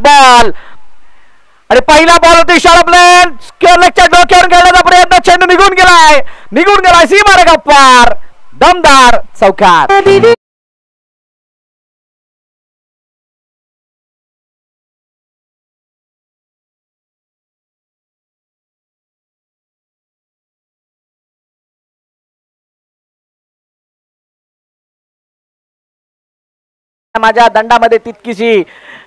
Ball आणि पहिला ball होती शॉर्ट प्लेन स्क्वेअरलेगच्या डोक्यावर गेल्याचा प्रयत्न चेंडू निघून गेलाय सीमारेखा पार दमदार चौकार. माझ्या दंडामध्ये तितकीशी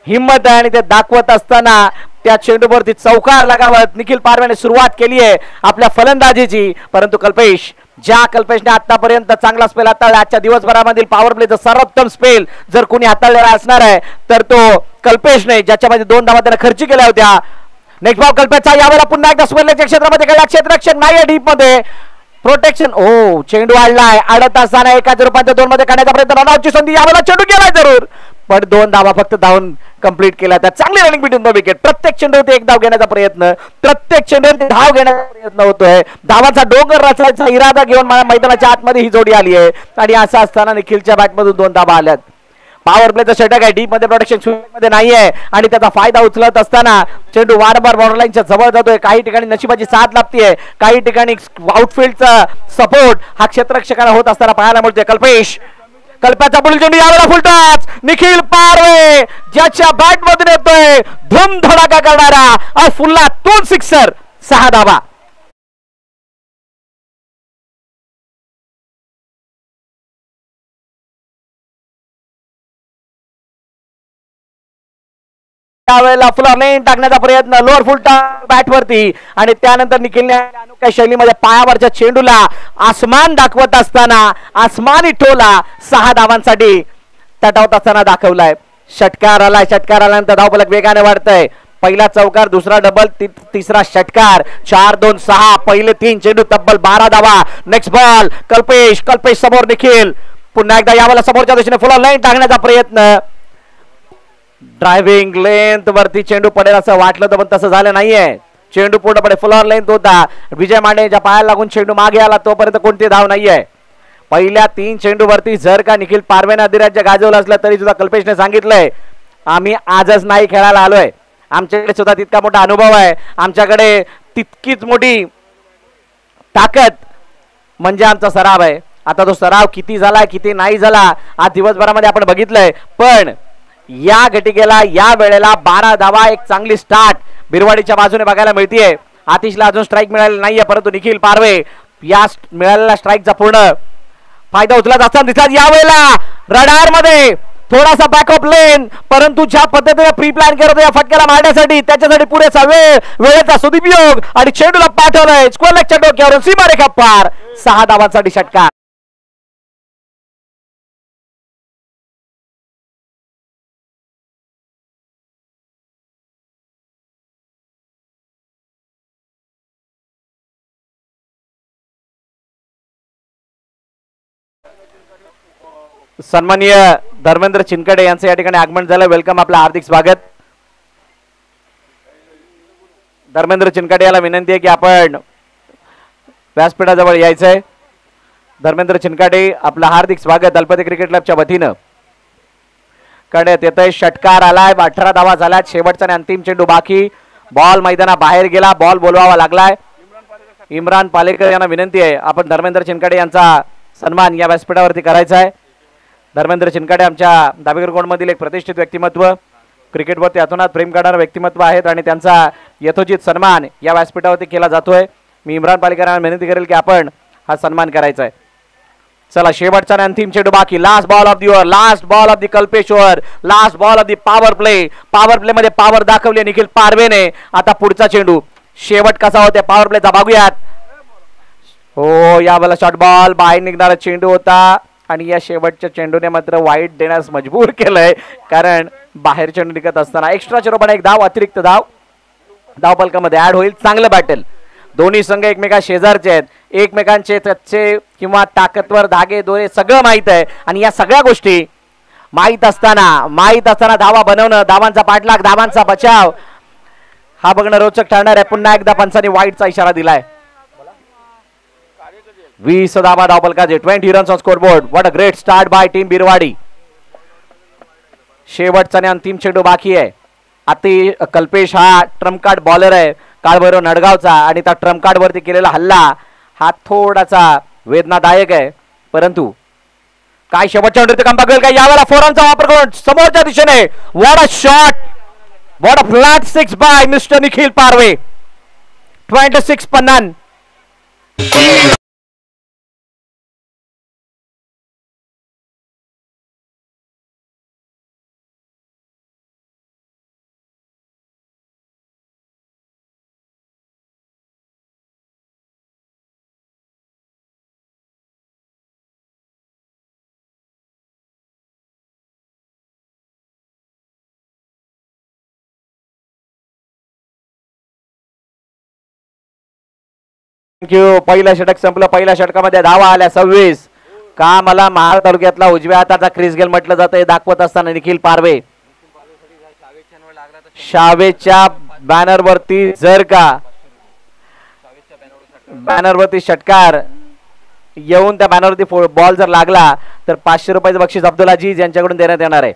हिम्मत आहे आणि ते दाखवत असताना त्या चेंडूवरती चौकार लगावत निखिल पारवेने सुरुवात केली आहे आपल्या फलंदाजीची. परंतु कल्पेशने आतापर्यंत चांगला स्पेल हाताळला. आजच्या दिवसभरामधील पॉवर प्लेचा सर्वोत्तम स्पेल जर कोणी हाताळलेला असणार आहे तर तो कल्पेशने, ज्याच्यामध्ये 2 धावा त्याने खर्ची केल्या होत्या. नेक्स्ट बॉल कल्पेशचा, यावेळेला पुन्हा एकदा स्पेलच्या क्षेत्रामध्ये गेला. क्षेत्ररक्षक नाही डीप मध्ये प्रोटेक्शन. ओ चेंडू आडलाय. आडत असताना 1-2 मध्ये काढण्याचा प्रयत्न. रनआउटची संधी. यावेळेला चेंडू गेलाय जरूर पण 2 धावा फक्त धावून कंप्लीट केला. त्या चांगली रनिंग बिटवीन द विकेट. प्रत्येक चेंडूवरती एक धाव घेण्याचा प्रयत्न, प्रत्येक चेंडूवरती धाव घेण्याचा प्रयत्न होतोय. धावाचा डोंगर रचायचा इरादा घेऊन मैदानाच्या आतमध्ये ही जोडी आली आहे आणि असं असताना निखिलच्या बॅटमधून 2 धावा आल्यात. पॉवर प्लेचं षटक आहे. डीप मध्ये प्रोटेक्शन मध्ये नाहीये आणि त्याचा फायदा उचलत असताना चेंडू वारंवार बॉर्डरलाईनच्या जवळ जातोय. काही ठिकाणी नशिबाची साथ लागतीये, काही ठिकाणी आउटफील्डचा सपोर्ट हा क्षेत्ररक्षकांना होत असताना पाहायला मिळतोय. कल्प्याचा पुढील चेंडू यावेळेला फुलटॉस. निखिल पारवे ज्याच्या बॅट मधून येतोय धूम धडाका करणारा फुल्ला 2 सिक्सर 6 धावा. त्यावेळेला फुलर लेन टाकण्याचा प्रयत्न लोअर फुल बॅट वरती आणि त्यानंतर निखिलने अनोख्या शैलीमध्ये पायावरच्या चेंडूला आसमान दाखवत असताना आसमानी टोला 6 धावांसाठी तटावत असताना दाखवलाय. षटकार आल्यानंतर धावफलक वेगाने वाढतंय. पहिला चौकार, दुसरा डबल, तिसरा षटकार. 4-2-6 पहिले 3 चेंडू तब्बल 12 धावा. नेक्स्ट बॉल कल्पेश समोर निखिल. पुन्हा एकदा यावेळेला समोरच्या दिशेने फुलर लेन टाकण्याचा प्रयत्न. ड्रायव्हिंग लेंथ वरती चेंडू पडेल असं वाटलं तर पण तसं झालं नाहीये. चेंडू पूर्णपणे फुलर लेंथ होता. विजय मांडेच्या पायाला लागून चेंडू मागे आला तोपर्यंत कोणती धाव नाहीये. पहिल्या 3 चेंडू वरती जर का निखिल पारवेने अधिराज्य गाजवलं असलं तरी सुद्धा कल्पेशने सांगितलंय आम्ही आजच नाही खेळायला आलोय. आमच्याकडे सुद्धा तितका मोठा अनुभव आहे, आमच्याकडे तितकीच मोठी ताकद म्हणजे आमचा सराव आहे. आता तो सराव किती झाला किती नाही झाला आज दिवसभरामध्ये आपण बघितलंय. पण या घटिकेला या वेळेला 12 धावा, एक चांगली स्टार्ट बिरवाडीच्या बाजूने बघायला मिळतीये. आतिशला अजून स्ट्राईक मिळालेला नाहीये परंतु निखिल पारवे या मिळालेल्या स्ट्राईकचा पूर्ण फायदा उचलत असताना दिसतात. यावेळेला रडार मध्ये थोडासा बॅकअप लेन परंतु ज्या पद्धतीने प्री प्लॅन करतो या फटक्याला मारण्यासाठी त्याच्यासाठी पुरेसा वेळेचा सदुपयोग आणि चेंडूला पाठवलंय स्क्वेअर लेगच्या डोक्यावरून सीमारेखा पार. 6 धावांसाठी षटकार. सन्माननीय धर्मेंद्र चिनकडे यांचं या ठिकाणी आगमन झालं. वेलकम, आपलं हार्दिक स्वागत. धर्मेंद्र चिनकडे याला विनंती आहे की आपण व्यासपीठाजवळ यायचंय. धर्मेंद्र चिनकडे आपलं हार्दिक स्वागत. दलपती क्रिकेट क्लबच्या वतीनं करण्यात येतंय. षटकार आलाय. 18 धावा झाल्यात. शेवटचा आणि अंतिम चेंडू बाकी. बॉल मैदाना बाहेर गेला. बॉल बोलवावा लागलाय. इम्रान पालेकर यांना विनंती आहे आपण धर्मेंद्र चिनकडे यांचा सन्मान या व्यासपीठावरती करायचा आहे. धर्मेंद्र चिनकडे आमच्या दाभेकर कोणमधील एक प्रतिष्ठित व्यक्तिमत्व, क्रिकेटवरती अतोनात प्रेम करणारे व्यक्तिमत्व आहेत आणि त्यांचा यथोचित सन्मान या व्यासपीठावरती केला जातोय. मी इम्रान पालेकरांना विनंती करेल की आपण हा सन्मान करायचा आहे. चला, शेवटचा आणि अंतिम चेंडू बाकी. Last ball of the over, last ball of the Kalpesh over, last ball of the power play. Power play मध्ये पॉवर दाखवली निखिल पारवेने. आता पुढचा चेंडू शेवट कसा होता पॉवर प्लेचा बघूयात. हो, यावेळेला शॉर्ट बॉल बाहेर निघणारा चेंडू होता आणि या शेवटच्या चेंडूने मात्र वाईट देण्यास मजबूर केलंय कारण बाहेर चेंडू निघत असताना एक्स्ट्रा चेंडूपणे एक धाव, अतिरिक्त धाव फलकामध्ये ऍड होईल. चांगलं बॅटल. दोन्ही संघ एकमेका शेजारचे आहेत. एकमेकांचे कच्चे किंवा ताकदवर धागे दोरे सगळं माहित आहे आणि या सगळ्या गोष्टी माहित असताना धावा बनवणं, धावांचा पाठलाग, धावांचा बचाव हा बघणं रोचक ठरणार आहे. पुन्हा एकदा पंचांनी वाईटचा इशारा दिलाय. 20 धावा धावफलकाचे, 20 runs on scoreboard. What a great start by team Birwadi. शेवटचा आणि अंतिम चेंडू बाकी आहे. अति कल्पेश हा ट्रम्प कार्ड बॉलर आहे काळभैरव नडगावचा आणि त्या ट्रम्प कार्ड वरती केलेला हल्ला हा थोडासा वेदनादायक आहे, परंतु काय शेवटच्या नृत्य काम बघेल का यावेळेला फोरांचा वापर करून समोरच्या दिशेने what a shot, what a flat six by mister Nikhil Parve. 26 पन्नान. थँक्यू. पहिलं षटक संपलं. पहिल्या षटकामध्ये धावा आल्या 26. का मला महाड तालुक्यातला उजव्या हाताचा क्रिस गेल म्हटलं जातं हे दाखवत असताना निखिल पारवे शावेच्या बॅनरवरती जर का बॅनरवरती षटकार येऊन त्या बॅनरवरती बॉल जर लागला तर 500 रुपयाचं बक्षीस अब्दुल अजीज यांच्याकडून देण्यात येणार आहे.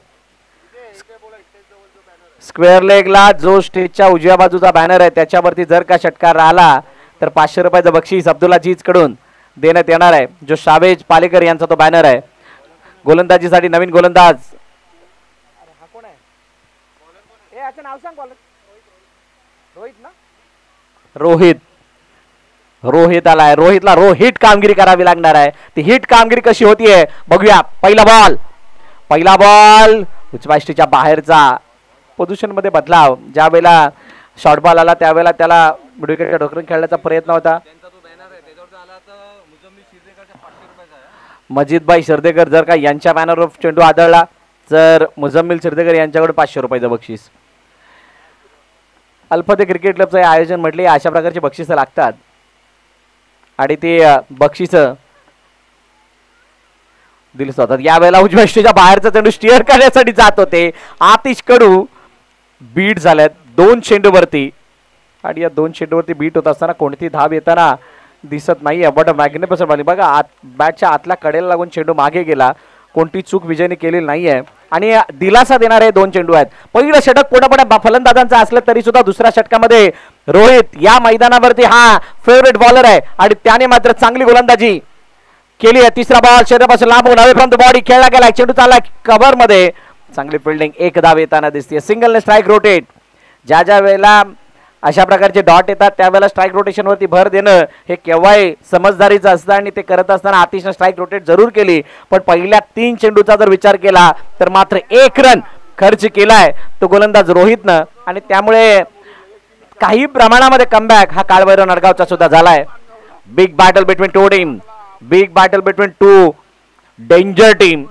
स्क्वेअर लेगला जो स्टेजच्या उजव्या बाजूचा बॅनर आहे त्याच्यावरती जर का षटकार राहिला तर 500 रुपयाचं बक्षीस अब्दुल अजीज कडून देण्यात येणार आहे. जो शावेज पालेकर यांचा तो बॅनर आहे. गोलंदाजीसाठी नवीन गोलंदाज रोहित. रोहित आलाय. रोहितला हिट कामगिरी करावी लागणार आहे. ती हिट कामगिरी कशी होतीये बघूया. पहिला बॉल उच्चवाष्टीच्या बाहेरचा पोझिशन मध्ये बदलाव. ज्या वेळेला शॉर्ट बॉल आला त्यावेळेला त्याला विकेटच्या ढोकरून खेळण्याचा प्रयत्न होता. मजिदभाई शिरदेकर जर का यांच्या बॅनरवर चेंडू आदळला तर मुजम्मिल शिरदेकर यांच्याकडे 500 रुपयाचं बक्षीस. अल्फते क्रिकेट क्लबचं आयोजन म्हटले अशा प्रकारची बक्षिसं लागतात आणि ते बक्षीस दिली जातात. यावेळेला उजव्या स्टेजच्या बाहेरचा चेंडू स्टिअर करण्यासाठी जात होते. आतिश कडू बीट झाल्यात 2 चेंडूवरती आणि या 2 चेंडूवरती बीट होत असताना कोणती धाव येताना दिसत नाहीये. बट मॅग्निफिसंट बॉलिंग बघा. बॅटच्या आतल्या कडेला लागून चेंडू मागे गेला. कोणती चूक विजयने केलेली नाहीये आणि दिलासा देणारे 2 चेंडू आहेत. पहिलं षटक पूर्णपणे फलंदाजांचं असलं तरी सुद्धा दुसऱ्या षटकामध्ये रोहित या मैदानावरती हा फेवरेट बॉलर आहे आणि त्याने मात्र चांगली गोलंदाजी केली आहे. तिसरा बॉल शरीरापासून लांबून अवे फ्रॉम द बॉडी खेळला गेला. चेंडू चालला कव्हर मध्ये. चांगली फिल्डिंग. 1 धाव येताना दिसते. सिंगलने स्ट्राईक रोटेट. ज्या वेळेला अशा प्रकारचे डॉट येतात त्यावेळेला स्ट्राईक रोटेशन वरती भर देणं हे केव्हाही समजदारीचं असतं आणि ते करत असताना आतिशने स्ट्राईक रोटेट जरूर केली, पण पहिल्या 3 चेंडूचा जर विचार केला तर मात्र 1 रन खर्च केलाय तो गोलंदाज रोहितनं आणि त्यामुळे काही प्रमाणामध्ये कमबॅक हा काळभैरव नडगावचा सुद्धा झालाय. Big battle between 2 team. Big battle between 2 danger team.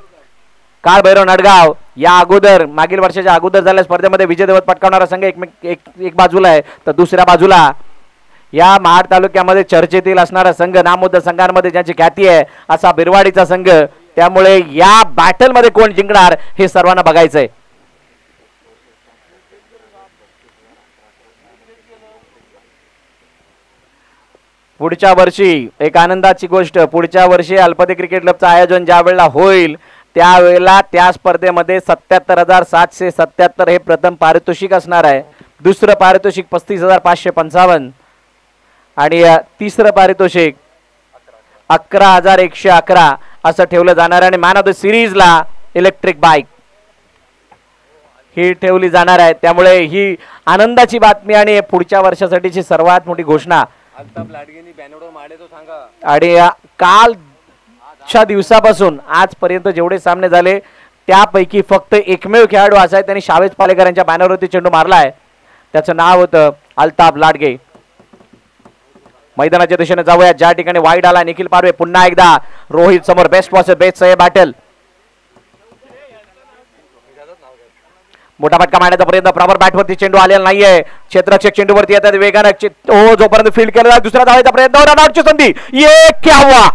Kalbhairav Nadgaon या अगोदर मागील वर्षाच्या अगोदर झालेल्या स्पर्धेमध्ये विजय देवत पटकावणारा संघ एक बाजूला आहे तर दुसऱ्या बाजूला या महाड तालुक्यामध्ये चर्चेतील असणारा संघ नामोद संघांमध्ये ज्यांची ख्याती आहे असा बिरवाडीचा संघ. त्यामुळे या बॅटल मध्ये कोण जिंकणार हे सर्वांना बघायचंय. पुढच्या वर्षी एक आनंदाची गोष्ट, पुढच्या वर्षी अल्पते क्रिकेट क्लबचं आयोजन ज्या वेळेला होईल त्यावेळेला त्या स्पर्धेमध्ये 77,777 हे प्रथम पारितोषिक असणार आहे. दुसरं पारितोषिक 35,555 आणि तिसरं पारितोषिक 11,111 असं ठेवलं जाणार आहे आणि मॅन ऑफ द सिरीजला इलेक्ट्रिक बाईक ही ठेवली जाणार आहे. त्यामुळे ही आनंदाची बातमी आणि पुढच्या वर्षासाठीची सर्वात मोठी घोषणा. आणि कालच्या दिवसापासून आजपर्यंत जेवढे सामने झाले त्यापैकी फक्त एकमेव खेळाडू असा आहे त्यांनी शावेज पालेकर यांच्या बॅनरवरती चेंडू मारलाय. त्याचं नाव होतं अल्ताफ लाडगे. मैदानाच्या दिशेने जाऊया ज्या ठिकाणी वाईड आला निखिल पारवे. पुन्हा एकदा रोहित समोर. बेस्ट पॉसिबल बेस्ट हे बॅटल. मोठा फटका मारण्याचा प्रयत्न. प्रॉपर बॅटवरती चेंडू आलेला नाहीये. क्षेत्ररक्षक चेंडूवरती येतात वेगानं. हो जोपर्यंत फील्ड केला दुसरा धावायचा प्रयत्न. रनआउटची संधी. ये क्या हुआ.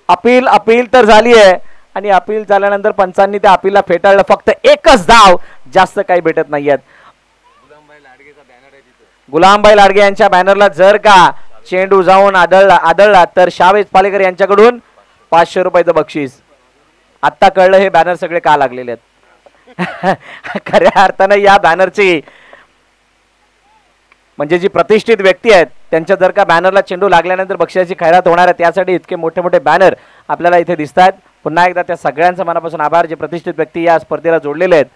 अपील तर झाली आहे आणि अपील झाल्यानंतर पंचांनी त्या अपीलला फेटाळलं. फक्त एकच धाव, जास्त काही भेटत नाहीयेत. गुलामभाई लाडगे यांच्या बॅनरला जर का चेंडू जाऊन आदळला तर शावेज पालेकर यांच्याकडून 500 रुपयाचं बक्षीस. आता कळलं हे बॅनर सगळे का लागलेले आहेत. खऱ्या अर्थानं या बॅनरची म्हणजे जी प्रतिष्ठित व्यक्ती आहेत त्यांच्या जर का बॅनरला चेंडू लागल्यानंतर बक्षिसाची खैरात होणार आहे, त्यासाठी इतके मोठे मोठे बॅनर आपल्याला इथे दिसत आहेत. पुन्हा एकदा त्या सगळ्यांचा मनापासून आभार, जे प्रतिष्ठित व्यक्ती या स्पर्धेला जोडलेले आहेत.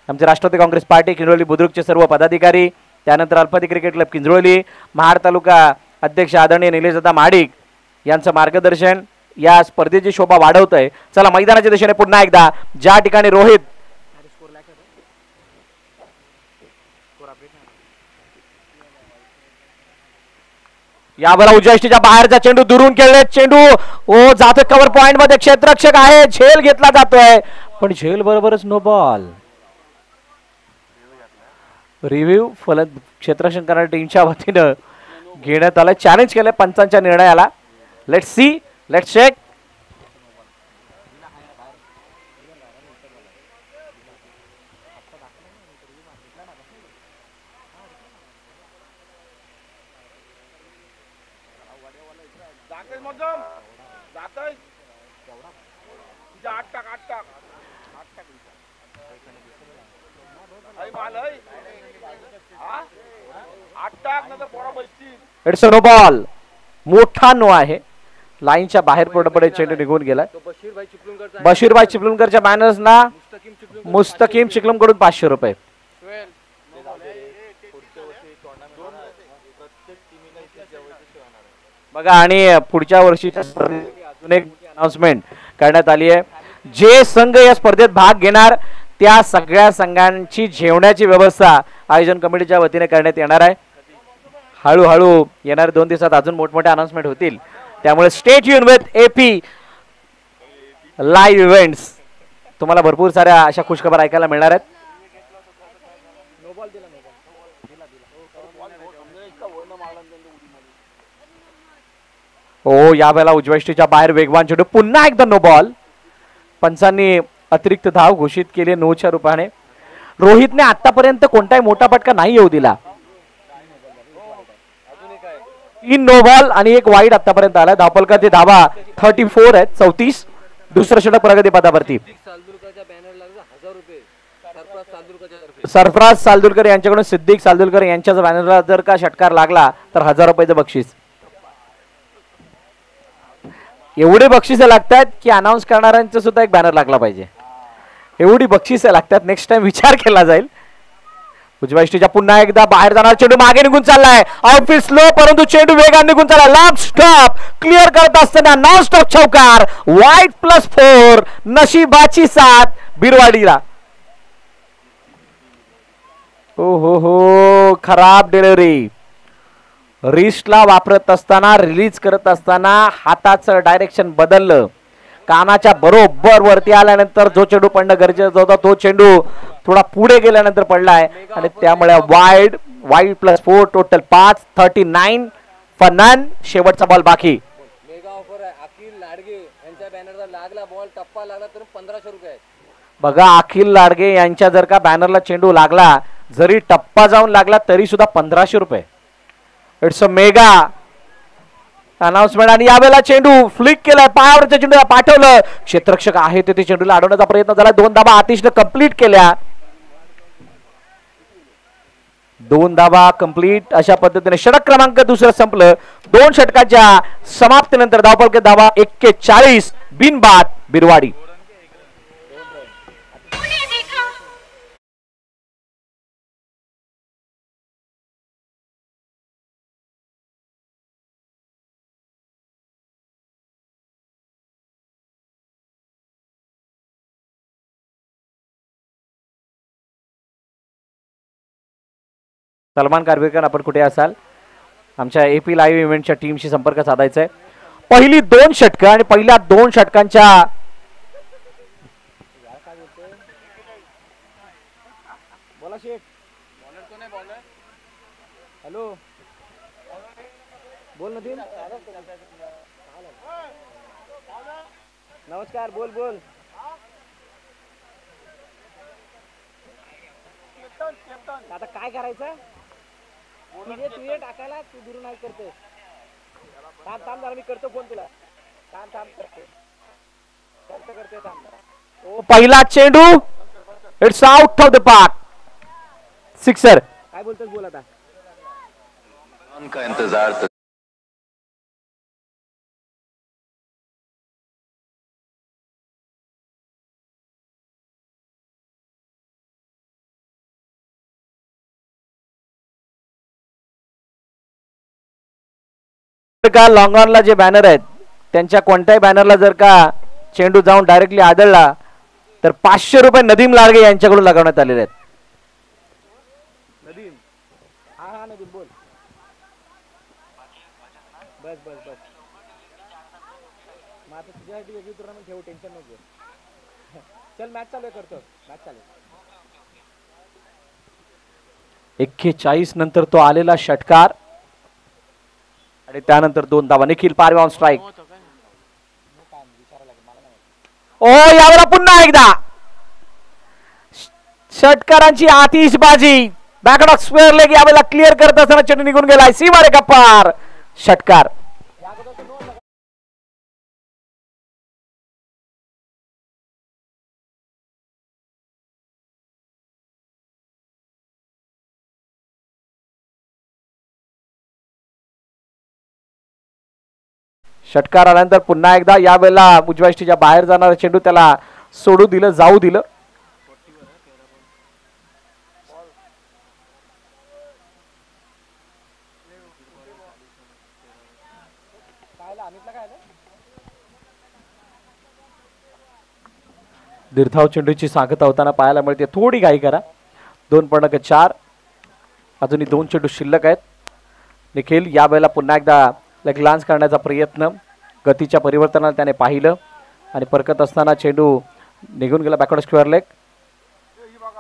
आमचे राष्ट्रवादी काँग्रेस पार्टी किंजळोली बुद्रुकचे सर्व पदाधिकारी, त्यानंतर अल्पती क्रिकेट क्लब किंजळोली, महाड तालुका अध्यक्ष आदरणीय निलेशदादा महाडिक यांचं मार्गदर्शन या स्पर्धेची शोभा वाढवत आहे. चला मैदानाच्या दिशेने पुन्हा एकदा ज्या ठिकाणी रोहित यावर उजयष्टीच्या बाहेरचा चेंडू दुरून खेळले, चेंडू ओ जातो कव्हर पॉइंट मध्ये, क्षेत्ररक्षक आहे, झेल घेतला जातोय पण झेल बरोबरच नो बॉल. रिव्ह्यू फलंद क्षेत्ररक्षण करणाऱ्या टीमच्या वतीनं घेण्यात आलं, चॅलेंज केलंय पंचांच्या निर्णयाला. Let's see, let's check. It's a no ball. मोठा नो आहे, लाईनच्या बाहेर पडपडे चेंडू निघून गेलाय. बशीरभाई चिपळूणकरच्या बॅनर्सना मुस्तकीम चिखलम कडून 500 रुपये. बघा आणि पुढच्या वर्षीच्या स्पर्धेत अजून एक अनाउन्समेंट करण्यात आली आहे. जे संघ या स्पर्धेत भाग घेणार त्या सगळ्या संघांची जेवणाची व्यवस्था आयोजन कमिटीच्या वतीने करण्यात येणार आहे. हळूहळू येणाऱ्या 2 दिवसात अजून मोठमोठे अनाउन्समेंट होतील, त्यामुळे स्टेट युन विथ एपी लाईव्ह इव्हेंट्स. तुम्हाला भरपूर साऱ्या अशा खुशखबर ऐकायला मिळणार आहेत. हो, यावेळेला उजव्या बाहेर वेगवान चेंडू, पुन्हा एकदा नो बॉल. पंचांनी अतिरिक्त धाव घोषित केली 9च्या रूपाने. रोहितने आतापर्यंत कोणताही मोठा फटका नाही येऊ दिला. 3 नो बॉल आणि 1 वाईड आतापर्यंत आला. धावपलकाची धावा 34 आहेत, 34. दुसरं षटक प्रगती पदावरती. सरफराज सालदुलकर यांच्याकडून सिद्दीक सालदुलकर यांच्याच बॅनरला जर का षटकार लागला तर 1000 रुपयाचं बक्षीस. एवढे बक्षिसे लागतात की अनाऊन्स करणाऱ्यांचं सुद्धा एक बॅनर लागला पाहिजे, एवढी बक्षिसे लागतात. नेक्स्ट टाइम विचार केला जाईल. उजव्या पुन्हा एकदा बाहेर जाणार चेंडू मागे निघून चाललाय. आउटफील्ड स्लो, परंतु चेंडू वेगाने निघून चालला. लॉंग स्टॉप क्लिअर करत असताना नॉन स्टॉप चौकार. वाईट +4, नशिबाची साथ बिरवाडीला. ओ हो, खराब डिलिव्हरी. रिस्टला वापरत असताना, रिलीज करत असताना हाताचं डायरेक्शन बदललं. कानाच्या बरोबर वरती आल्यानंतर जो चेंडू पडणं गरजेचं होता तो चेंडू थोडा पुढे गेल्यानंतर पडलाय आणि त्यामुळे वाईड +4, टोटल 5, 39 फॉर नन. शेवटचा बॉल बाकी. मेगा ऑफर आहे. अखिल लाडगे यांच्या बॅनरला लागला बॉल, टप्पा लागला तर 1500 रुपये. बघा, अखिल लाडगे यांच्या जर का बॅनरला चेंडू लागला, जरी टप्पा जाऊन लागला तरी सुद्धा 1500 रुपये. It's a mega announcement. आणि यावेळेला चेंडू फ्लिक केलाय, पायावरच्या चेंडूला पाठवलं. क्षेत्ररक्षक आहे ते चेंडूला अडवण्याचा प्रयत्न झाला. 2 धाबा आतिशने कंप्लीट केल्या. 2 धाबा कंप्लीट. अशा पद्धतीने षटक क्रमांक दुसरं संपलं. 2 षटकाच्या समाप्तीनंतर धावपलके धावा 41 बिनबाद बिरवाडी. सलमान कारवीरकर, आपण कुठे असाल? आमच्या एपी लाईव्ह इव्हेंटच्या टीमशी संपर्क साधायचा आहे. पहिली 2 षटकं आणि पहिल्या 2 षटकांच्या हॅलो बोल नदीम. नमस्कार, बोल बोल. आता काय करायचं? तुझे टाकायला तू दुरून नाही करते. थांब थांब जरा, मी करतो फोन तुला. थांब थांब करते. पहिला चेंडू it's out of the park, sixer. काय बोलतोस बोल आता. का इंतजार का लॉंग ऑनला जे बॅनर आहेत त्यांच्या कोणत्याही बॅनरला जर का चेंडू जाऊन डायरेक्टली आदळला तर 500 रुपये नदीम लाडगे यांच्याकडून लगावण्यात आलेले आहेत. नदीम, हा नदीम बोल. बस बस बस. मग आता तुझ्यासाठी वेगळी टुर्नामेंट ठेवू, टेन्शन नको. चल मॅच चालू करतो, मॅच चालू. 41 नंतर तो आलेला षटकार आणि त्यानंतर 2 धावा. निखिल पारवे ऑन स्ट्राईक. ओ यावेळेला पुन्हा एकदा षटकारांची आतिषबाजी. बॅकडॉक स्क्वेअर लेग यावेळेला क्लिअर करत असताना चेंडू निघून गेलाय सीमारेखा पार. षटकार. षटकार आल्यानंतर पुन्हा एकदा यावेळेला उजव्या यष्टीच्या बाहेर जाणारा चेंडू त्याला सोडू दिलं, जाऊ दिलं. दीर्घाव चेंडूची सांगता होताना पाहायला मिळते. थोडी घाई करा. 2.4 अजूनही 2 चेंडू शिल्लक आहेत. निखिल यावेळेला पुन्हा एकदा ग्लान्स करण्याचा प्रयत्न. गतीच्या परिवर्तनाला त्याने पाहिलं आणि परकत असताना चेंडू निघून गेला बॅकवर्ड स्क्वेअर लेग.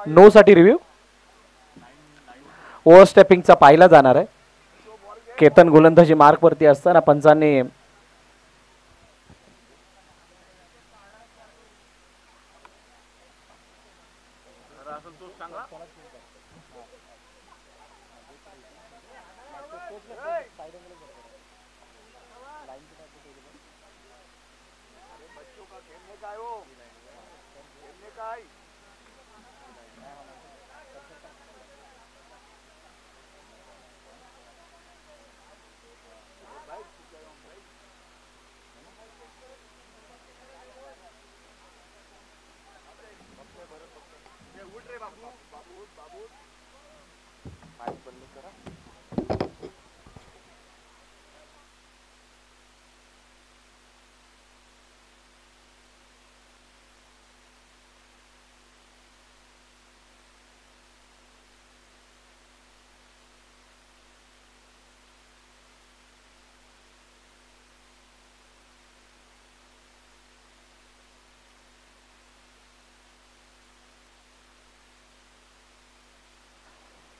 नो साठी रिव्ह्यू. ओव्हर स्टेपिंगचा पाहिला जाणार आहे. केतन गोलंदाजी मार्क वरती असताना पंचांनी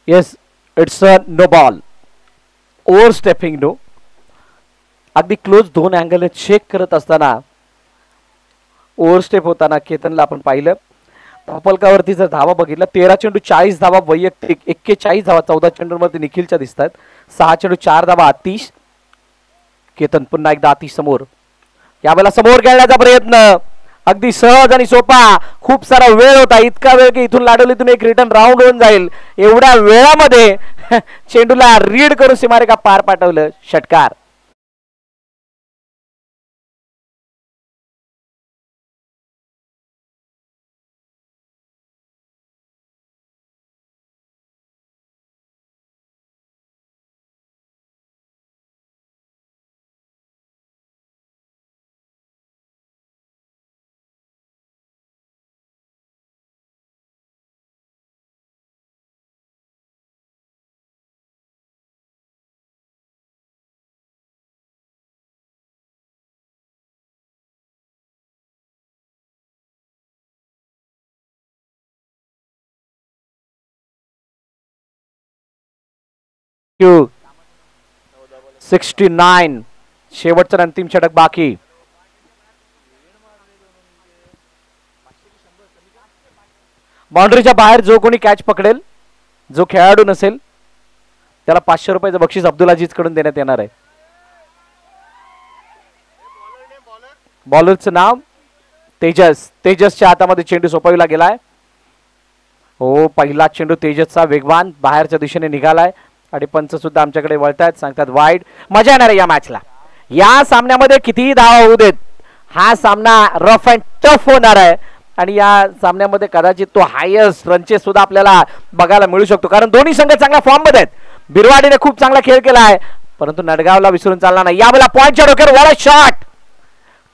yes it's a no ball. Overstepping no. अगदी क्लोज 2 अँगल चेक करत असताना ओव्हर स्टेप होताना केतनला आपण पाहिलं. धावफलकावरती जर धावा बघितला 13 चेंडू 40 धावा वैयक्तिक, 41 धावा 14 चेंडूंमध्ये निखिलच्या दिसत आहेत. 6 चेंडू 4 धावा आतिश. केतन पुन्हा एकदा आतिश समोर. यावेळेला समोर खेळण्याचा प्रयत्न अगदी सहज आणि सोपा. खूप सारा वेळ होता, इतका वेळ की इथून लाडवलीतून एक रिटर्न राऊंड होऊन जाईल एवढ्या वेळामध्ये चेंडूला रीड करून सीमारेखा पार पाठवलं. षटकार. Q 69 शेवटचा अंतिम षटक बाकी. बाउंड्रीच्या बाहेर जो कोणी कॅच पकडेल, जो खेळाडू नसेल त्याला 500 रुपयाचं बक्षीस अब्दुल अजीज कडून देण्यात येणार आहे. बॉलरचं नाव तेजस. तेजसच्या हातामध्ये चेंडू सोपविला गेलाय. हो, पहिला चेंडू तेजसचा वेगवान बाहेरच्या दिशेने निघालाय आणि पंच सुद्धा आमच्याकडे वळतायत, सांगतात वाईड. मजा येणार आहे या मॅचला. या सामन्यामध्ये कितीही धावा होऊ देत, हा सामना रफ अँड टफ होणार आहे आणि या सामन्यामध्ये कदाचित तो हायेस्ट रनचे सुद्धा आपल्याला बघायला मिळू शकतो, कारण दोन्ही संघ चांगल्या फॉर्म मध्ये आहेत. बिरवाडीने खूप चांगला खेळ केला आहे, परंतु नडगावला विसरून चालणार नाही. यावेळेला पॉइंटच्या डोक्यावर वाला शॉट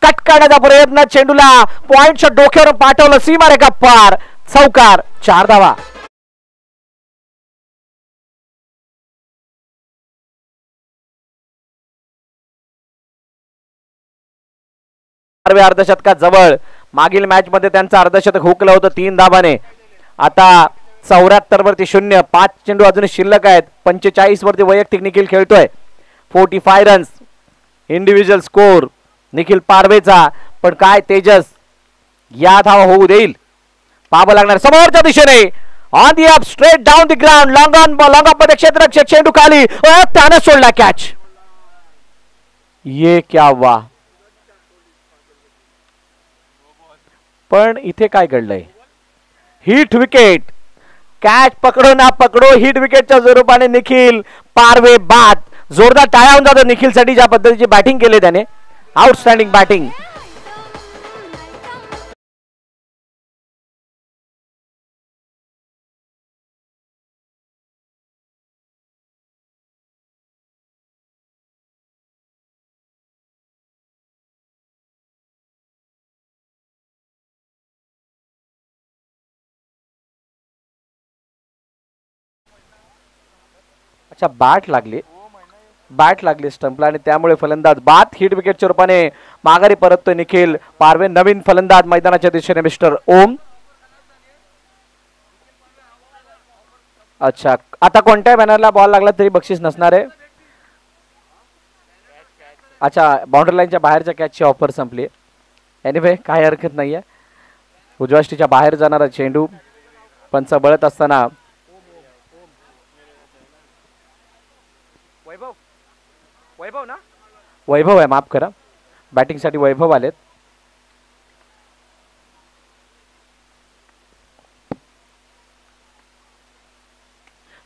कट करण्याचा प्रयत्न, चेंडूला पॉइंटच्या डोक्यावर पाठवलं, सीमारेखा पार, चौकार, 4 धावा. अर्धशतकात जवळ, मागील मॅच मध्ये त्यांचं अर्धशतक हुकलं होतं 3 धावाने. आता 74 वरती 0, 5 चेंडू अजून शिल्लक आहेत. 45 वरती वैयक्तिक निखिल खेळतोय. 45 रन्स इंडिव्हिज्युअल स्कोर निखिल पारवेचा. पण काय तेजस या धावा होऊ देईल, पाहावं लागणार. समोरच्या दिशेने on the up, straight down the ground, long on long up मध्ये क्षेत्ररक्षक, चेंडू खाली, त्यानं सोडला कॅच. ये क्या हुआ. पण इथे काय घडलंय, हिट विकेट. कॅच पकडो ना पकडो, हिट विकेटच्या स्वरूपाने निखिल पारवे बाद. जोरदार टाळ्या होऊन जातो निखिलसाठी, ज्या पद्धतीची बॅटिंग केली त्याने, आउटस्टँडिंग बॅटिंग. अच्छा, बॅट लागली स्टंपला आणि त्यामुळे फलंदाज बाद. हिट विकेटच्या रूपाने माघारी परततोय निखिल पारवे. नवीन फलंदाज मैदानाच्या दिशेने मिस्टर ओम. अच्छा, आता कोणत्या बॅनरला बॉल लागला तरी बक्षीस नसणार आहे. अच्छा, बाउंड्री लाईनच्या बाहेरच्या कॅचची ऑफर संपली. एनिवे, काय हरकत नाहीये. उजवाष्टीच्या बाहेर जाणारा चेंडू पंच बळत असताना वैभव आहे, माफ करा, बॅटिंग साठी वैभव आलेत.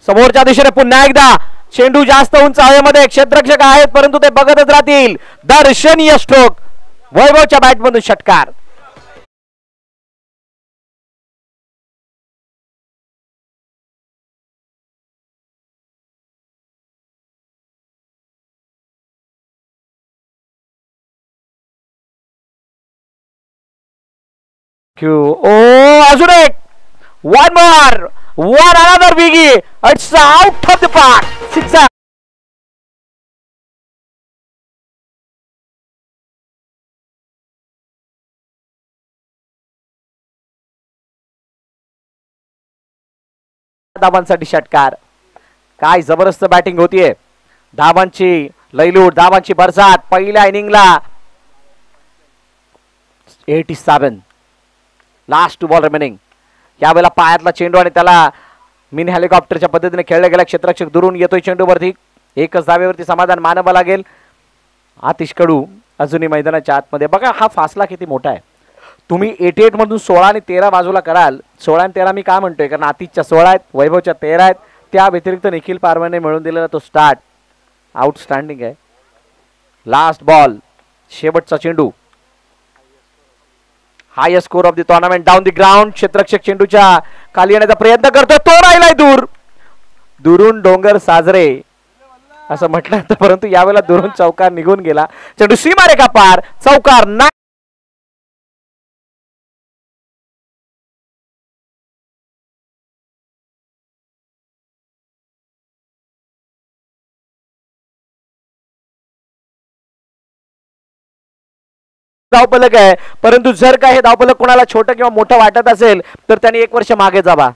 समोरच्या दिशेने पुन्हा एकदा चेंडू जास्त उंच हवेमध्ये, क्षेत्ररक्षक आहेत परंतु ते बघतच राहतील. दर्शनीय स्ट्रोक, वैभवच्या बॅटमधून षटकार. ओ, अजून एक, one more, one another biggie, it's out of the park, sixer. धावांसाठी षटकार. काय जबरदस्त बॅटिंग होतीये, धावांची लयलूट, धावांची बरसात. पहिल्या इनिंगला 87, लास्ट बॉल रिमेनिंग. यावेळेला पायातला चेंडू आणि त्याला मिनी हेलिकॉप्टरच्या पद्धतीने खेळला गेला. क्षेत्ररक्षक दुरून येतोय चेंडूवरती, एकच धावेवरती समाधान मानावं लागेल. आतिश कडू अजूनही मैदानाच्या आतमध्ये. बघा हा फासला किती मोठा आहे. तुम्ही 88 मधून 16 आणि 13 बाजूला कराल. 16 आणि 13 मी का म्हणतोय, कारण आतिशच्या 16 आहेत, वैभवच्या 13 आहेत. त्या व्यतिरिक्त निखिल पारवेने मिळून दिलेला तो स्टार्ट आउटस्टँडिंग आहे. लास्ट बॉल, शेवटचा चेंडू. Highest score of the tournament, down the ground. क्षेत्ररक्षक चेंडूच्या खाली येण्याचा प्रयत्न करतो, तो राहिलाय दूर. दुरून डोंगर साजरे असं म्हटलं होतं, परंतु यावेळेला दुरून चौकार निघून गेला. चेंडू सीमारेखा पार, चौकार. धावफलक आहे, परंतु जर का हे धावफलक कोणाला छोटं किंवा मोठं वाटत असेल तर त्यांनी 1 वर्ष मागे जावा.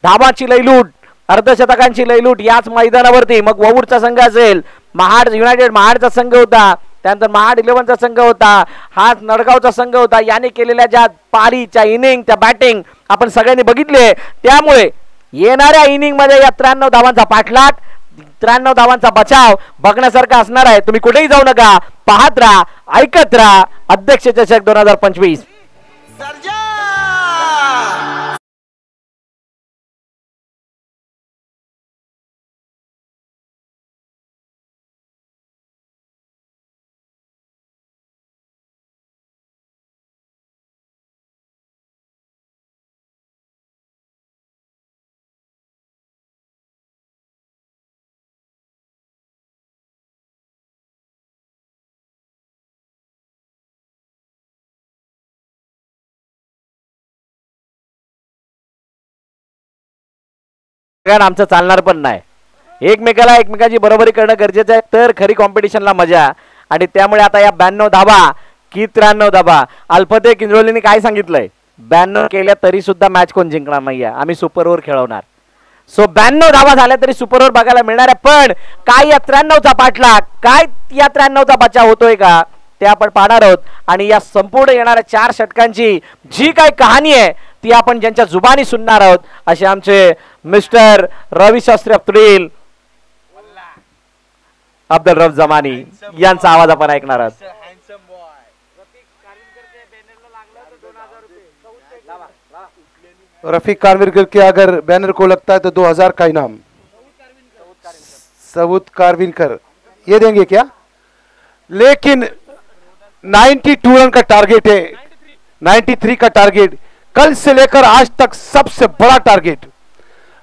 धावांची लयलूट, अर्धशतकांची लयलूट याच मैदानावरती. मग ववूरचा संघ असेल, महाड युनायटेड महाडचा संघ होता, त्यानंतर महाड 11चा संघ होता, हाच नडगावचा संघ होता. याने केलेल्या ज्या पारीच्या इनिंग, त्या बॅटिंग आपण सगळ्यांनी बघितले. त्यामुळे येणाऱ्या इनिंग मध्ये या 93 धावांचा पाठलाग, 93 धावांचा बचाव बघण्यासारखा असणार आहे. तुम्ही कुठेही जाऊ नका, पाहत राहा, ऐकत राहा अध्यक्ष चषक 2025. कारण आमचं चालणार पण नाही. एकमेकाची बरोबरी करणं गरजेचं आहे, तर खरी कॉम्पिटिशनला मजा. आणि त्यामुळे आता या 92 धाबा की 93 धाबा, अल्पते किंजोलीने काय सांगितलंय, 92 केल्या तरी सुद्धा मॅच कोण जिंकणार नाहीये, आम्ही सुपर ओव्हर खेळवणार. सो 92 धाबा झाल्या तरी सुपर ओव्हर बघायला मिळणार आहे. पण काय या 93चा पाठलाग, काय या 93चा बचाव होतोय का, ते आपण पाहणार आहोत. आणि या संपूर्ण येणाऱ्या 4 षटकांची जी काही कहाणी आहे ती आपण ज्यांच्या जुबानी सुनणार आहोत, असे आमचे मिस्टर रवी शास्त्री अब्दुल रफ जमानी यांचा आवाज आपण ऐकणार आहोत. रफीक कारविरकर के अगर बैनर को लगता है तो 2000 का इनाम. सबूत कारविरकर ये देंगे क्या? लेकिन 92 रन का टारगेट है, 93 का टारगेट, कल से लेकर आज तक सबसे बड़ा टारगेट.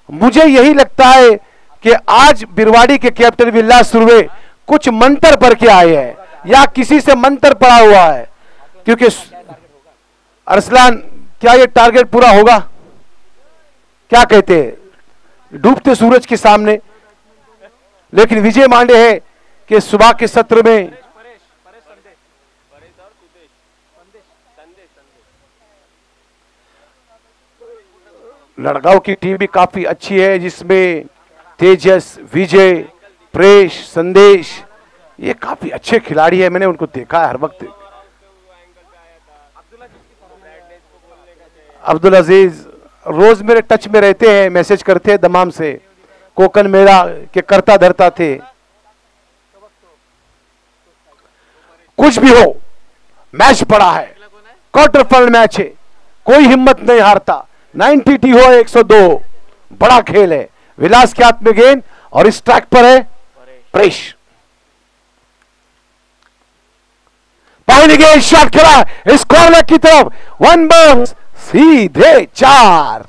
मुझे यही लगता है कि आज बिरवाड़ी के कैप्टन विलास सुरवे कुछ मंत्र पढ़ के आए हैं या किसी से मंत्र पड़ा हुआ है, क्योंकि अरसलान क्या ये टारगेट पूरा होगा? क्या कहते हैं, डूबते सूरज के सामने. लेकिन विजय मांडे है कि सुबह के सत्र में लड़काओं की टीम भी काफी अच्छी है, जिसमें तेजस, विजय, प्रेश, संदेश, ये काफी अच्छे खिलाड़ी है. मैंने उनको देखा है हर वक्त. अब्दुल अजीज रोज मेरे टच में रहते हैं, मैसेज करते हैं दमाम से, कोकन मेला के करता धरता थे. कुछ भी हो, मैच पड़ा है, क्वार्टर फाइनल मैच है, कोई हिम्मत नहीं हारता. 90 टी हो 102, बड़ा खेल है. विलास के हाथ में गेंद और इस ट्रैक पर है प्रेश. पहली गेंद शॉट खेला इस कॉर्नर की तरफ, 1 बॉल सीधे 4.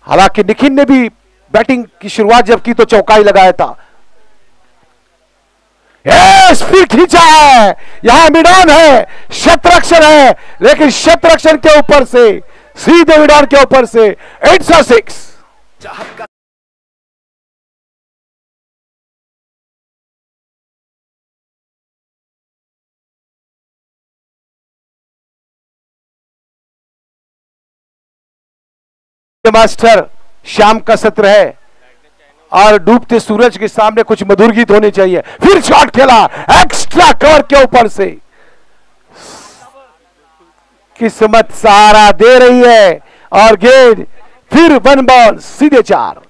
हालांकि निखिल ने भी बैटिंग की शुरुआत जब की तो चौका ही लगाया था. स्पीड खींचा है, यहां मिडान है, शतरक्षण है, लेकिन शतरक्षण के ऊपर से सीधे मिडान के ऊपर से इट्स अ 6. मास्टर शाम का सत्र है और डूबते सूरज के सामने कुछ मधुर गीत होने चाहिए. फिर शॉट खेला एक्स्ट्रा कवर के ऊपर से. किस्मत सहारा दे रही है और गेंद फिर 1 बॉल सीधे 4.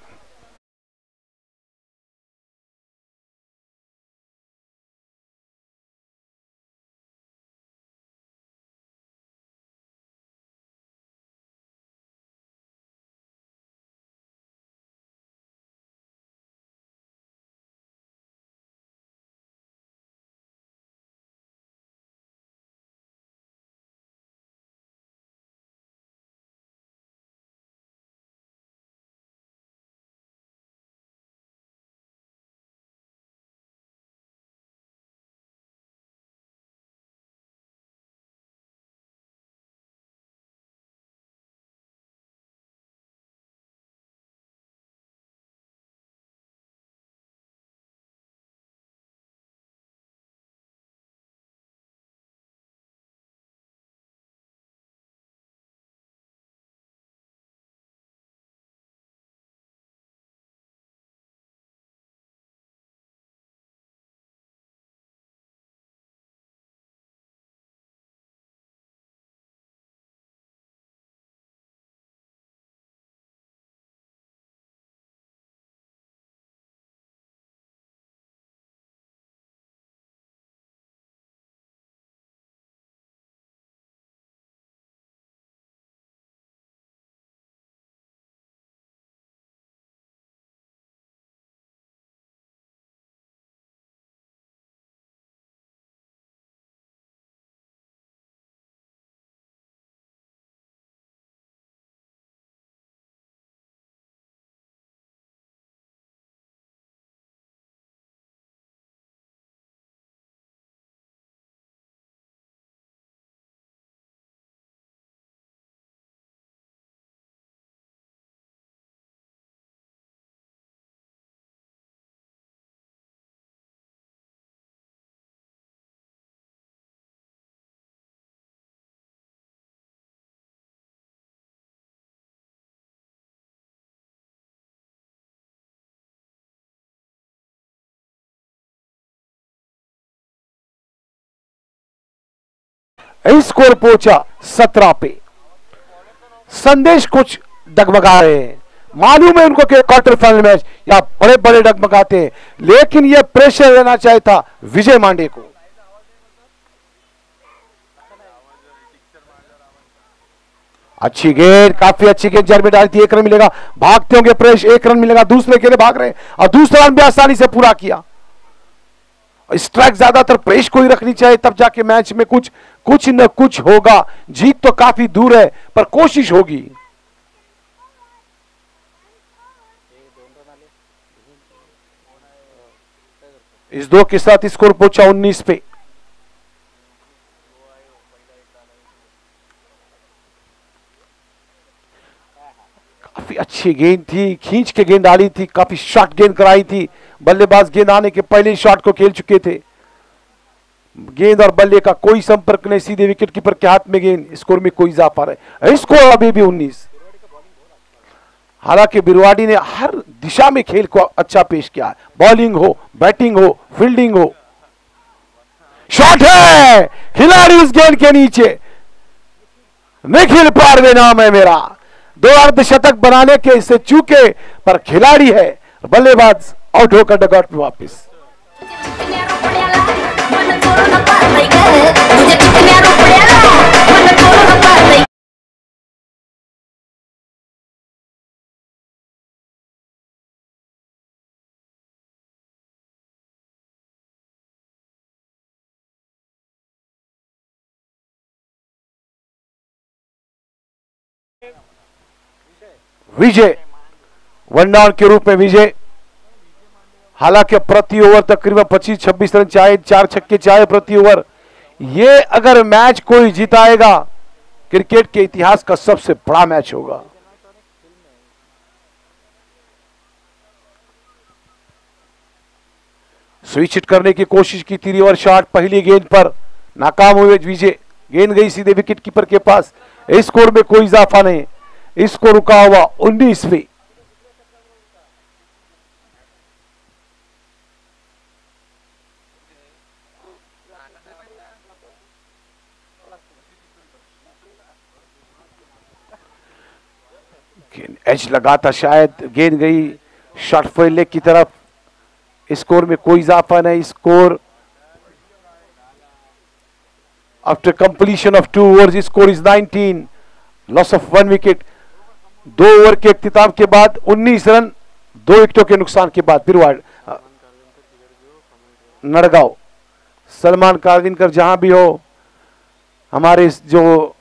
स्कोर पहुंचा 17 पे। संदेश कुछ डगमगा रहे हैं, मालूम है उनको कि क्वार्टर फाइनल मैच या बड़े बड़े डगमगाते हैं, लेकिन यह प्रेशर लेना चाहिए था विजय मांडे को। अच्छी गेंद, काफी अच्छी गेंद जड़ में डाली थी, 1 रन मिलेगा। भागते होंगे प्रेश, 1 रन मिलेगा, दूसरे के लिए भाग रहे हैं और दूसरा रन भी आसानी से पूरा किया। स्ट्राइक ज्यादातर प्रेश को ही रखनी चाहिए, तब जाके मैच में कुछ न कुछ होगा। जीत तो काफी दूर है पर कोशिश होगी। इस 2 के साथ स्कोर पहुंचा 19 पे। काफी अच्छी गेंद थी, खींच के गेंद डाली थी, काफी शॉर्ट गेंद कराई थी। बल्लेबाज गेंद आने के पहले ही शॉट को खेल चुके थे। गेंद और बल्ले का कोई संपर्क नहीं, सीधे विकेट कीपर के हाथ में गेंद। स्कोर में कोई इजाफा रहे, स्कोर अभी भी 19। हालांकि बिरवाड़ी ने हर दिशा में खेल को अच्छा पेश किया है, बॉलिंग हो, बैटिंग हो, फील्डिंग हो। शॉट है, खिलाड़ी इस गेंद के नीचे, निखिल पारवे नाम है मेरा। 2 अर्धशतक बनाने के से चूके पर खिलाड़ी है। बल्लेबाज आउट होकर डगआउट पे वापस। विजय, 1 डाउन के रूप में विजय। हालांकि प्रति ओवर तकरीबन 25-26 रन चाहिए, 4 छक्के चाहिए प्रति ओवर। ये अगर मैच कोई जिताएगा, क्रिकेट के इतिहास का सबसे बड़ा मैच होगा। स्विच हिट करने की कोशिश की थी, रिवर्स शॉट पहली गेंद पर नाकाम हुए विजय। गेंद गई सीधे विकेट कीपर के पास। स्कोर में कोई इजाफा नहीं, इसको रुका हुआ 19 पे। एज लगा था शायद, गेंद गई शॉर्ट फॉल लेग की तरफ। स्कोर में कोई इजाफा नहीं। Score after completion of 2 overs score is 19, loss of 1 wicket. 2 over के इख्तिताम के बाद 19 रन, 2 विकेटों के नुकसान के बाद बिरवाड़ नड़गांव। सलमान कारगिनकर जहां भी हो, हमारे जो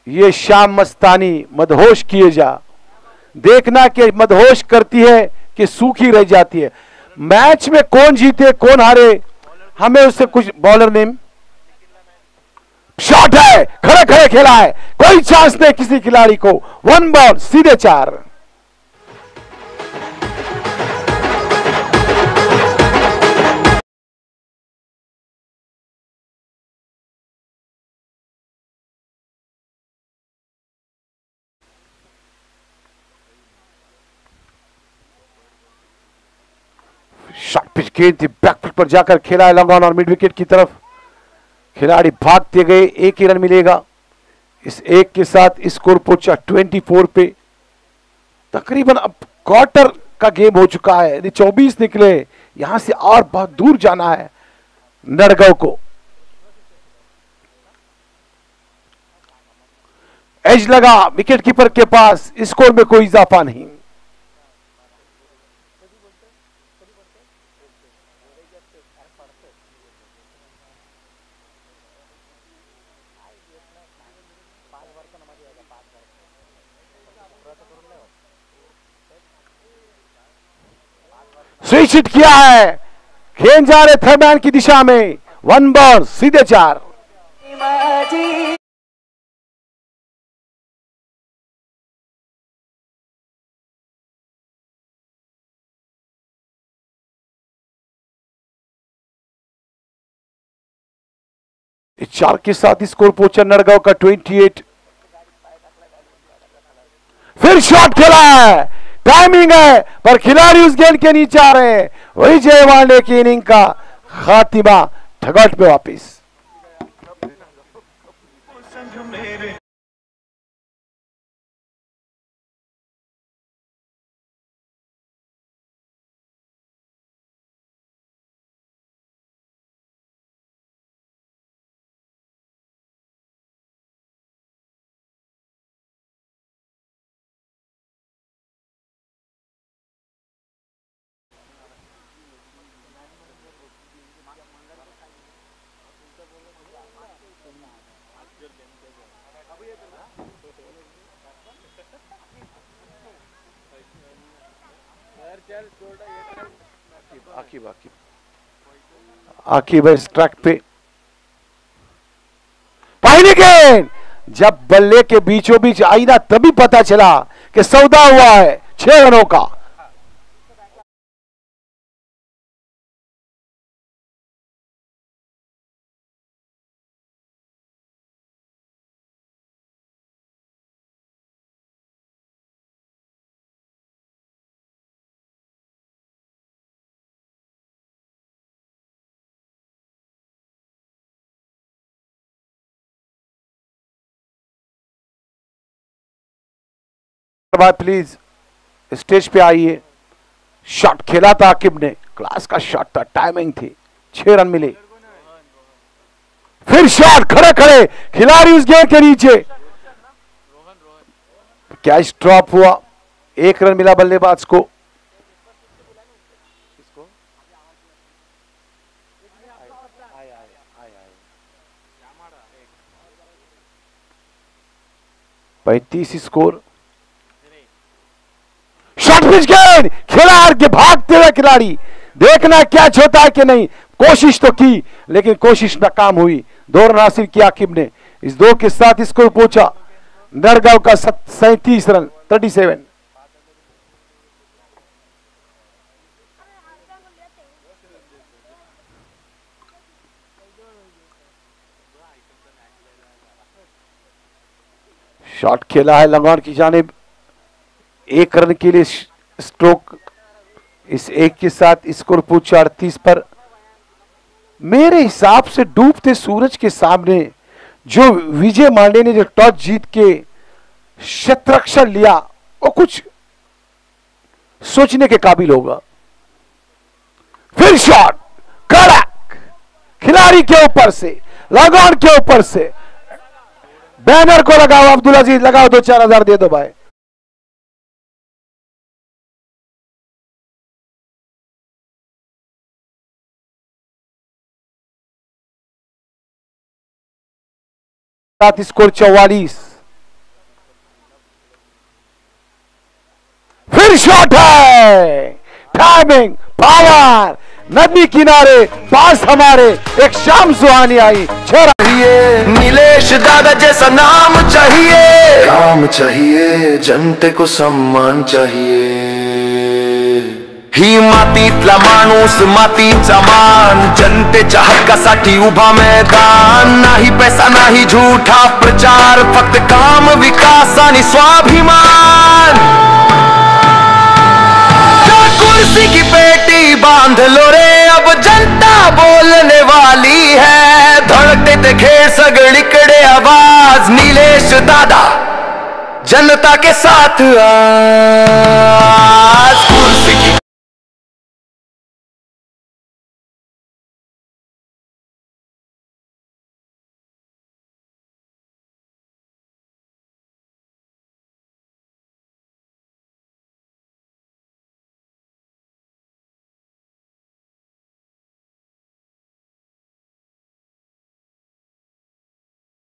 ये शाम मस्तानी मदहोश किए जा, देखना कि मदहोश करती है कि सूखी रह जाती है। मैच में कौन जीते कौन हारे, हमें उससे कुछ। बॉलर नेम, शॉट है, खड़े खड़े खेला है, कोई चांस नहीं किसी खिलाड़ी को। 1 बॉल सीधे 4। शॉर्ट पिच गेंद थी, बैकफुट पर जाकर खेला है लॉन्ग ऑन और मिड विकेट की तरफ। खिलाड़ी भागते गए, 1 ही रन मिलेगा। इस 1 के साथ स्कोर पहुंचा 24 पे। तकरीबन अब क्वार्टर का गेम हो चुका है, 24 निकले, यहां से और बहुत दूर जाना है नड़गांव को। एज लगा विकेट कीपर के पास, स्कोर में कोई इजाफा नहीं। स्विच हिट किया है, खेल जा रहे थर्ड मैन की दिशा में। 1 बॉल सीधे 4। इस 4 के साथ स्कोर पहुंचा नड़गांव का 28। फिर शॉट खेला है, टाइमिंग है पर खिलाड़ी उस गेंद के नीचे आ रहे हैं। वही जय वांडे की इनिंग का खातिमा ठगट पे वापिस। आकिब इस ट्रैक पे पहली गेंद जब बल्ले के बीचों बीच आई ना तभी पता चला कि सौदा हुआ है 6 रनों का। बाद प्लीज स्टेज पे आइए। शॉट खेला था आकिब ने, क्लास का शॉट था, टाइमिंग थी, 6 रन मिले। फिर शॉट खड़े खड़े खिलाड़ी उस गेंद के नीचे, कैच ड्रॉप हुआ, 1 रन मिला बल्लेबाज को। पैंतीस स्कोर। शॉट पिच गेंद खेला आगे भागते हुए खिलाड़ी, देखना कैच होता है कि नहीं। कोशिश तो की लेकिन कोशिश नाकाम हुई। 2 रन हासिल किया आकिब ने, इस 2 के साथ स्कोर पहुंचा नरगांव का 37 रन 37। शॉट खेला है लंगौर की जानिब, 1 रन के लिए स्ट्रोक। इस 1 के साथ स्कोर पहुंचा 38 पर। मेरे हिसाब से डूबते सूरज के सामने जो विजय मांडे ने जो टॉस जीत के शतरक्षण लिया वो कुछ सोचने के काबिल होगा। फिर शॉट कड़क खिलाड़ी के ऊपर से, लगान के ऊपर से। बैनर को लगाओ अब्दुल अजीज, लगाओ 2-4 हजार दे दो भाई। स्कोर 44। फिर शॉट है, टाइमिंग, पावर, नदी किनारे पास हमारे एक शाम सुहानी आई। 6 चाहिए नीलेश दादा जैसा नाम चाहिए, काम चाहिए, जनते को सम्मान चाहिए। ही मातीतला माणूस मातीचा मान, जनतेच्या हक्कासाठी उभा मैदान। नाही पैसा नाही झूठा प्रचार, फक्त काम विकास आणि स्वाभिमान। कुर्सी की पेटी बांध लो रे, अब जनता बोलने वाली है। धड़कते थे खेळ सगळीकडे आवाज, नीलेश दादा जनता के साथ आज।